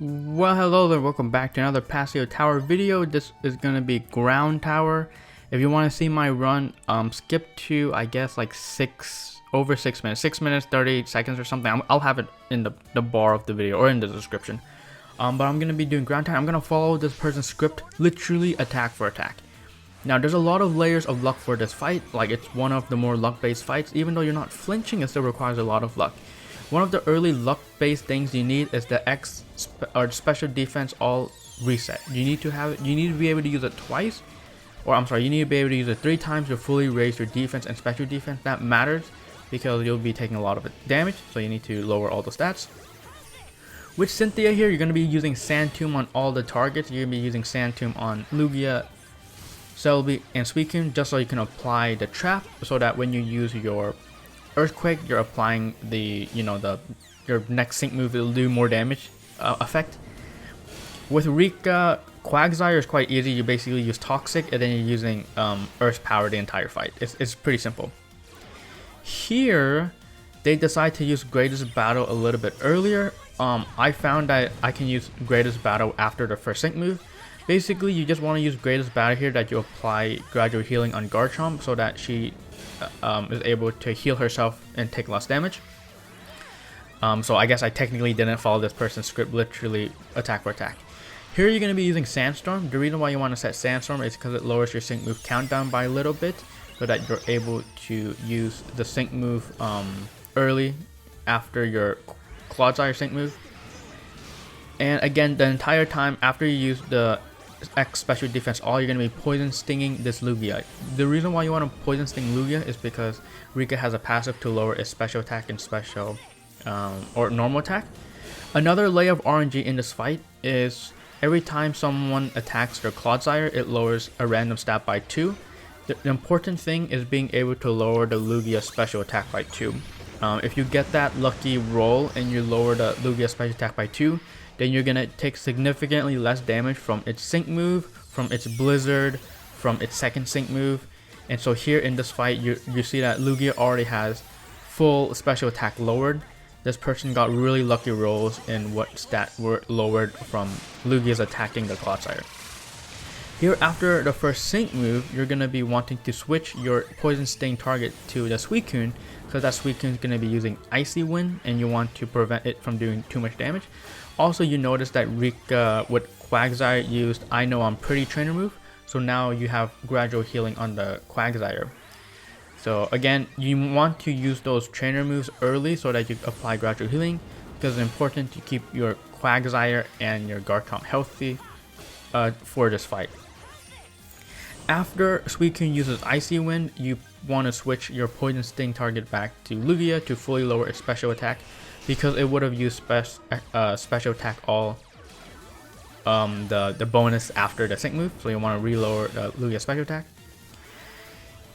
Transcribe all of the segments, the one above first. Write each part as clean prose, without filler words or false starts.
Well, hello there, welcome back to another Pasio tower video. This is gonna be ground tower. If you want to see my run, skip to I guess like over 6 minutes, 6 minutes 38 seconds or something. I'll have it in the bar of the video or in the description. But I'm gonna be doing ground tower. I'm gonna follow this person's script, literally attack for attack. Now there's a lot of layers of luck for this fight. Like, it's one of the more luck based fights. Even though you're not flinching, it still requires a lot of luck. One of the early luck based things you need is the or special defense all reset. You need to have it, you need to be able to use it twice, or I'm sorry, you need to be able to use it 3 times to fully raise your defense and special defense. That matters because you'll be taking a lot of damage, so you need to lower all the stats. With Cynthia here, you're going to be using Sand Tomb on all the targets. You're going to be using Sand Tomb on Lugia, Selby, and Suicune, just so you can apply the trap, so that when you use your Earthquake, you're applying the, your next sync move will do more damage effect. With Rika, Quagsire is quite easy. You basically use Toxic and then you're using Earth Power the entire fight. It's pretty simple. Here, they decide to use Greatest Battle a little bit earlier. I found that I can use Greatest Battle after the first sync move. Basically, you just want to use Greatest Battle here, that you apply gradual healing on Garchomp so that she is able to heal herself and take less damage. So I guess I technically didn't follow this person's script, literally attack for attack. Here you're going to be using Sandstorm. The reason why you want to set Sandstorm is because it lowers your sync move countdown by a little bit, so that you're able to use the sync move early after your Clodsire sync move. And again, the entire time after you use the X special defense all, you're going to be poison stinging this Lugia. The reason why you want to poison sting Lugia is because Rika has a passive to lower its special attack and special or normal attack. Another layer of RNG in this fight is every time someone attacks their Clodsire, it lowers a random stat by 2. The important thing is being able to lower the Lugia special attack by 2. If you get that lucky roll and you lower the Lugia special attack by 2, then you're gonna take significantly less damage from its sync move, from its blizzard, from its second sync move. And so here in this fight, you see that Lugia already has full special attack lowered. This person got really lucky rolls in what stat were lowered from Lugia's attacking the Clodsire. Here, after the first sync move, you're gonna be wanting to switch your poison sting target to the Suicune, because that Suicune is gonna be using Icy Wind, and you want to prevent it from doing too much damage. Also, you notice that Rika with Quagsire used I Know I'm Pretty trainer move, so now you have gradual healing on the Quagsire. So again, you want to use those trainer moves early so that you apply gradual healing, because it's important to keep your Quagsire and your Garchomp healthy for this fight. After Suicune uses Icy Wind, you want to switch your Poison Sting target back to Lugia to fully lower its special attack, because it would have used special attack all the bonus after the sync move, so you want to relower Lugia special attack.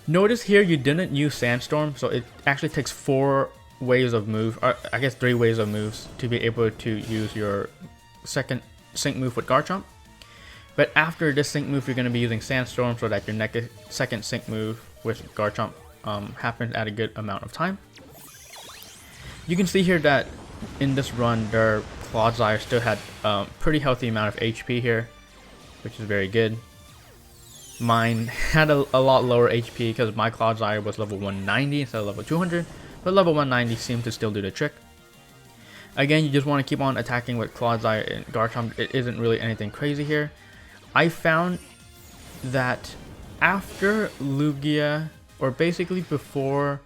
Notice here you didn't use Sandstorm, so it actually takes 4 waves of move, or I guess 3 waves of moves to be able to use your second sync move with Garchomp. But after this sync move, you're going to be using Sandstorm so that your second sync move with Garchomp happens at a good amount of time. You can see here that in this run, their Clodsire still had a pretty healthy amount of HP here, which is very good. Mine had a lot lower HP because my Clodsire was level 190 instead of level 200, but level 190 seemed to still do the trick. Again, you just want to keep on attacking with Clodsire and Garchomp. It isn't really anything crazy here. I found that after Lugia, or basically before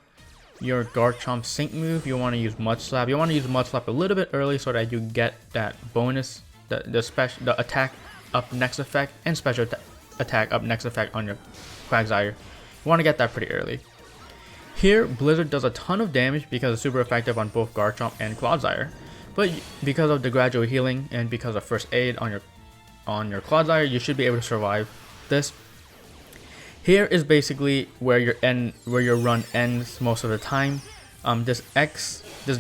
your Garchomp sync move, you want to use Mud Slap. You want to use Mud Slap a little bit early so that you get that bonus, the attack up next effect and special attack up next effect on your Quagsire. You want to get that pretty early. Here, Blizzard does a ton of damage because it's super effective on both Garchomp and Clodsire, but because of the gradual healing and because of first aid on your Clodsire, you should be able to survive this. Here is basically where your run ends most of the time. This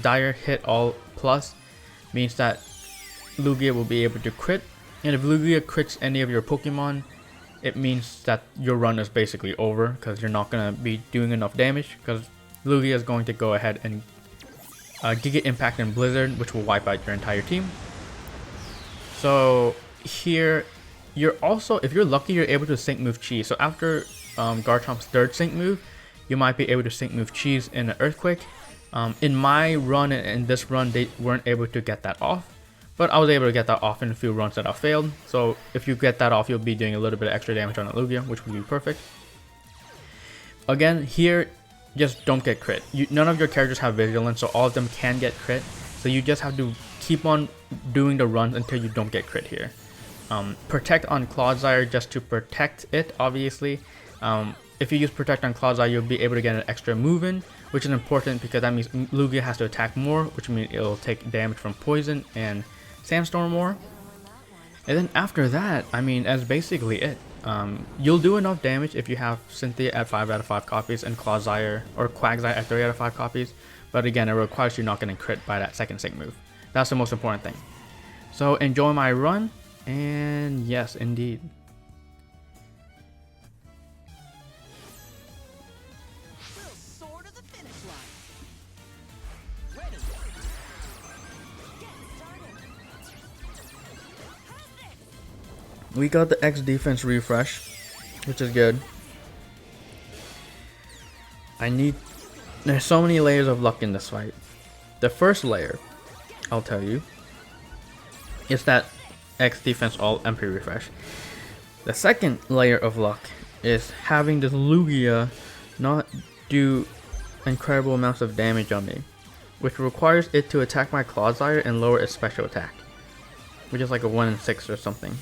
dire hit all plus means that Lugia will be able to crit, and if Lugia crits any of your Pokemon, it means that your run is basically over, because you're not going to be doing enough damage, because Lugia is going to go ahead and Giga Impact and Blizzard, which will wipe out your entire team. So here, you're also, if you're lucky, you're able to sync move Chi. So after Garchomp's third sync move, you might be able to sync move Chi's in an Earthquake. In my run and in this run, they weren't able to get that off. But I was able to get that off in a few runs that I failed. So if you get that off, you'll be doing a little bit of extra damage on a Lugia, which would be perfect. Again, here, just don't get crit. None of your characters have Vigilance, so all of them can get crit. So you just have to keep on doing the runs until you don't get crit here. Protect on Clodsire just to protect it, obviously. If you use Protect on Clodsire, you'll be able to get an extra move in, which is important because that means Lugia has to attack more, which means it'll take damage from Poison and Sandstorm more. And then after that, I mean, that's basically it. You'll do enough damage if you have Cynthia at 5 out of 5 copies and Clodsire or Quagsire at 3 out of 5 copies. But again, it requires you not getting crit by that second sync move. That's the most important thing. So enjoy my run, and yes, indeed. We got the X defense refresh, which is good. There's so many layers of luck in this fight. The first layer, I'll tell you, is that X defense all MP refresh. The second layer of luck is having this Lugia not do incredible amounts of damage on me, which requires it to attack my Clodsire and lower its special attack, which is like a 1 in 6 or something.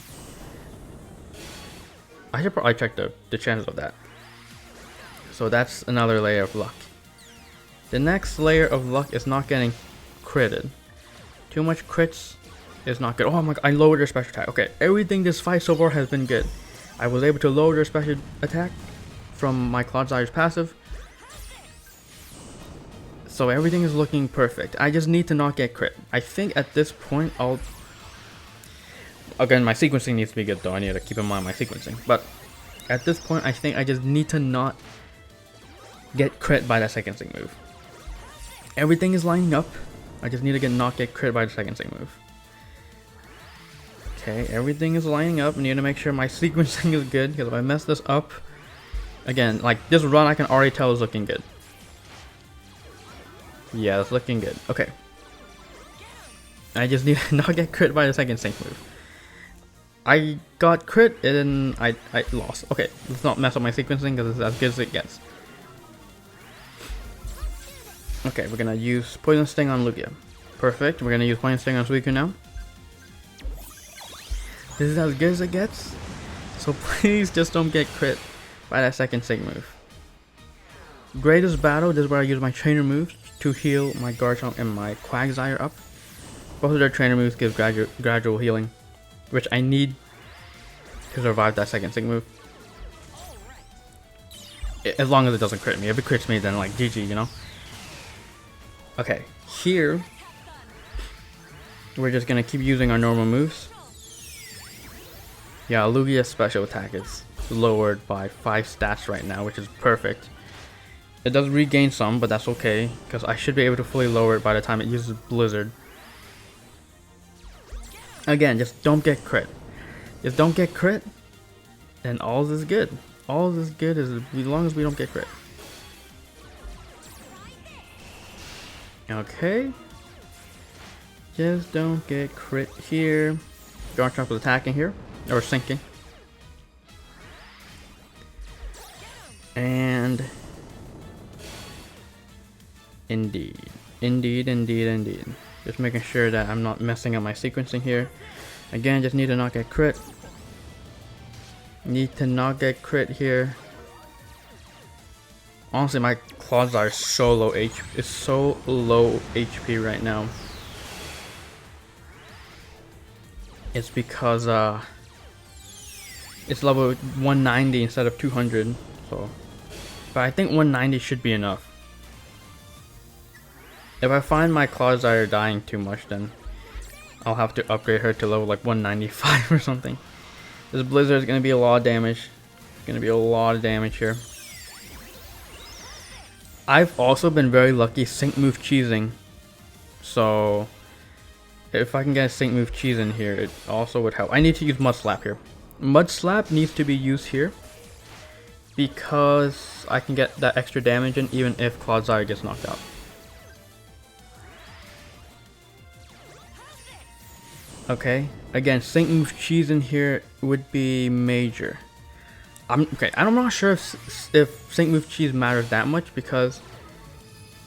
I should probably check the chances of that. So that's another layer of luck. The next layer of luck is not getting critted. Too much crits is not good. Oh my god, I lowered their special attack. Okay, everything this fight so far has been good. I was able to lower their special attack from my Clodsire's passive. So everything is looking perfect. I just need to not get crit. I think at this point Again, my sequencing needs to be good though. I need to keep in mind my sequencing. But at this point, I think I just need to not get crit by that second sync move. Everything is lining up. I just need to not get crit by the second sync move. Okay, everything is lining up. I need to make sure my sequencing is good, because if I mess this up, again, like this run I can already tell is looking good. Yeah, it's looking good. Okay. I just need to not get crit by the second sync move. I got crit and then I lost. Okay, let's not mess up my sequencing because it's as good as it gets. Okay, we're gonna use Poison Sting on Lugia. Perfect. We're gonna use Poison Sting on Suicune now. This is as good as it gets. So please just don't get crit by that second sync move. Greatest Battle, this is where I use my trainer moves to heal my Garchomp and my Quagsire up. Both of their trainer moves give gradual healing, which I need to survive that second sync move. As long as it doesn't crit me. If it crits me, then like GG, you know? Okay, here we're just gonna keep using our normal moves. Yeah, Lugia's special attack is lowered by 5 stats right now, which is perfect. It does regain some, but that's okay, because I should be able to fully lower it by the time it uses Blizzard. Again, just don't get crit. Just don't get crit, and all is good. All is good as long as we don't get crit. Okay. Just don't get crit here. Garchomp is attacking here, or sinking. And indeed. Just making sure that I'm not messing up my sequencing here. Again, just need to not get crit. Need to not get crit here. Honestly, my Clodsire is so low HP. It's so low HP right now. It's because it's level 190 instead of 200. So, but I think 190 should be enough. If I find my Clodsire dying too much, then I'll have to upgrade her to level like 195 or something. This Blizzard is going to be a lot of damage. Going to be a lot of damage here. I've also been very lucky sync move cheesing. So if I can get a Sync Move Cheese in here, it also would help. I need to use Mud Slap here. Mud Slap needs to be used here because I can get that extra damage in even if Clodsire gets knocked out. Okay, again, Sync Move Cheese in here would be major. I'm not sure if Sync Move Cheese matters that much because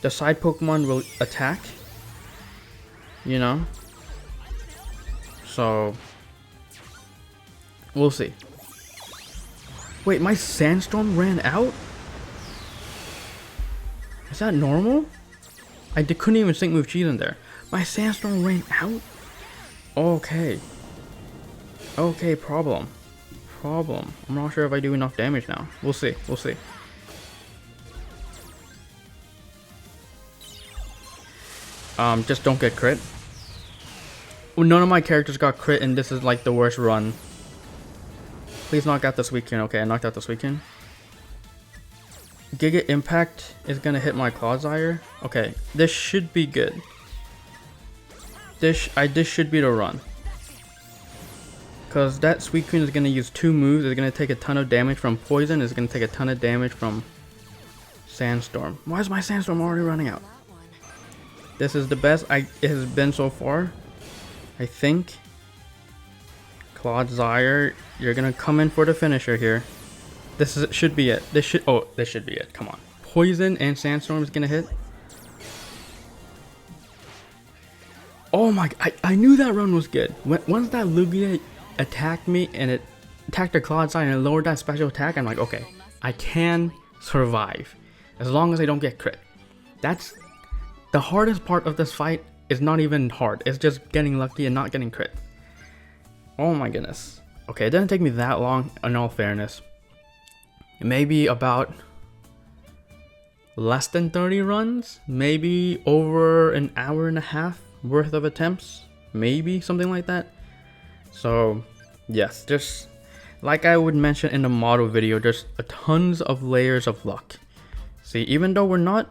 the side Pokemon will attack, you know? So, we'll see. Wait, my Sandstorm ran out? Is that normal? I couldn't even Sync Move Cheese in there. My Sandstorm ran out? Okay. Okay, problem. I'm not sure if I do enough damage now. We'll see. Just don't get crit. Well, none of my characters got crit and this is like the worst run. Please knock out the Suicune. Okay, I knocked out the Suicune. Giga Impact is gonna hit my Clodsire. Okay, this should be good. This should be the run. Because that Suicune is gonna use 2 moves. It's gonna take a ton of damage from Poison. It's gonna take a ton of damage from Sandstorm. Why is my Sandstorm already running out? This is the best it has been so far. I think. Clodsire, you're gonna come in for the finisher here. Should be it. This should be it. Come on. Poison and Sandstorm is gonna hit. Oh my! I knew that run was good. Once that Lugia attacked me and it attacked the Clodsire and it lowered that special attack, I'm like, okay, I can survive as long as I don't get crit. That's the hardest part of this fight. Is not even hard. It's just getting lucky and not getting crit. Oh my goodness. Okay, it didn't take me that long, in all fairness. Maybe about less than 30 runs, maybe over an hour and a half worth of attempts, maybe something like that. So yes, just like I would mention in the model video, there's tons of layers of luck. See, even though we're not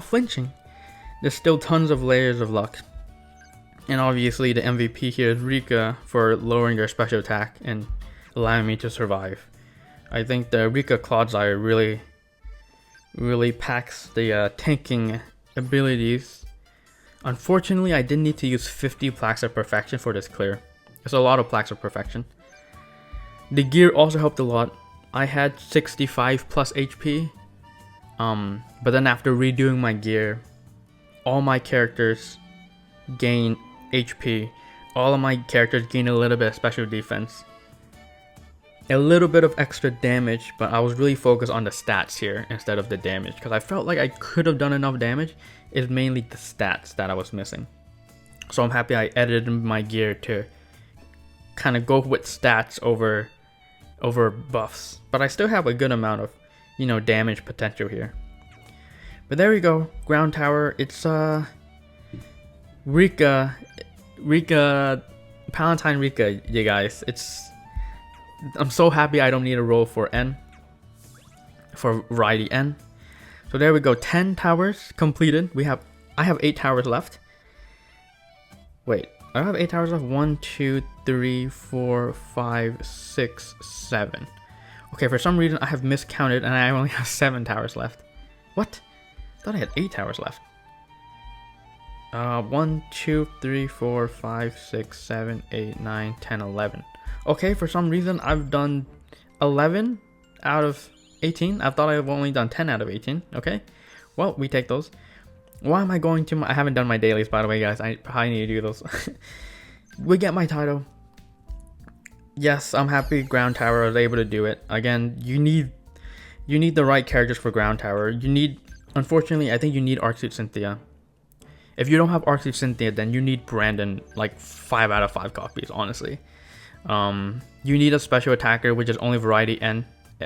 flinching, there's still tons of layers of luck. And obviously the MVP here is Rika for lowering their special attack and allowing me to survive. I think the Rika Clodsire really packs the tanking abilities. Unfortunately, I did need to use 50 Plaques of Perfection for this clear. It's a lot of Plaques of Perfection. The gear also helped a lot. I had 65 plus HP. But then after redoing my gear, all my characters gain HP. All of my characters gain a little bit of special defense. A little bit of extra damage, but I was really focused on the stats here instead of the damage. Because I felt like I could have done enough damage. It's mainly the stats that I was missing. So I'm happy I edited my gear to kind of go with stats over buffs. But I still have a good amount of, damage potential here. But there we go, Ground Tower. It's Rika, Palentine Rika, you guys. I'm so happy I don't need a roll for variety N. So there we go, 10 towers completed. I have 8 towers left. Wait, I have 8 towers left. 1, 2, 3, 4, 5, 6, 7. Okay, for some reason I have miscounted and I only have 7 towers left. What? I thought I had 8 towers left. 1, 2, 3, 4, 5, 6, 7, 8, 9, 10, 11. Okay, for some reason I've done 11 out of 18. I thought I've only done 10 out of 18. Okay, well, we take those. Why am I going to I haven't done my dailies, by the way, guys. I probably need to do those. We get my title. Yes, I'm happy Ground Tower was able to do it. Again, you need the right characters for Ground Tower. Unfortunately, I think you need Arcsuit Cynthia. If you don't have Arcsuit Cynthia, then you need Brandon, like 5 out of 5 copies, honestly. You need a special attacker, which is only Variety N,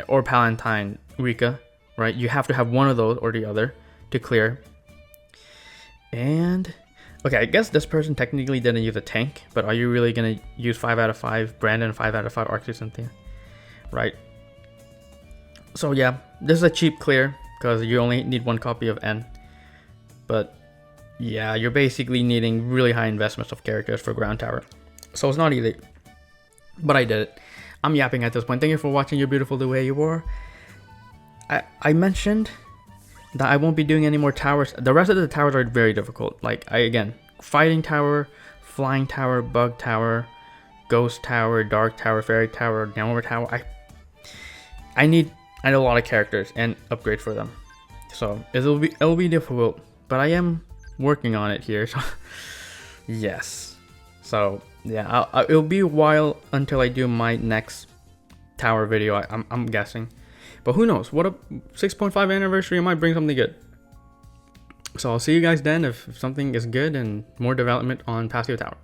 or Palentine Rika, right? You have to have one of those or the other to clear. And okay, I guess this person technically didn't use a tank, but are you really gonna use 5 out of 5 Brandon, 5 out of 5 Arcsuit Cynthia, right? So yeah, this is a cheap clear because you only need 1 copy of N, but yeah, you're basically needing really high investments of characters for ground tower. So it's not easy, but I did it. I'm yapping at this point. Thank you for watching. You're beautiful the way you are. I mentioned that I won't be doing any more towers. The rest of the towers are very difficult. Like, again, fighting tower, flying tower, bug tower, ghost tower, dark tower, fairy tower, downward tower. I need a lot of characters and upgrade for them. So it'll be difficult, but I am working on it here. So yes. So yeah, it'll be a while until I do my next tower video. I'm guessing. But who knows? What a 6.5 anniversary might bring something good. So I'll see you guys then if something is good and more development on Pasio Tower.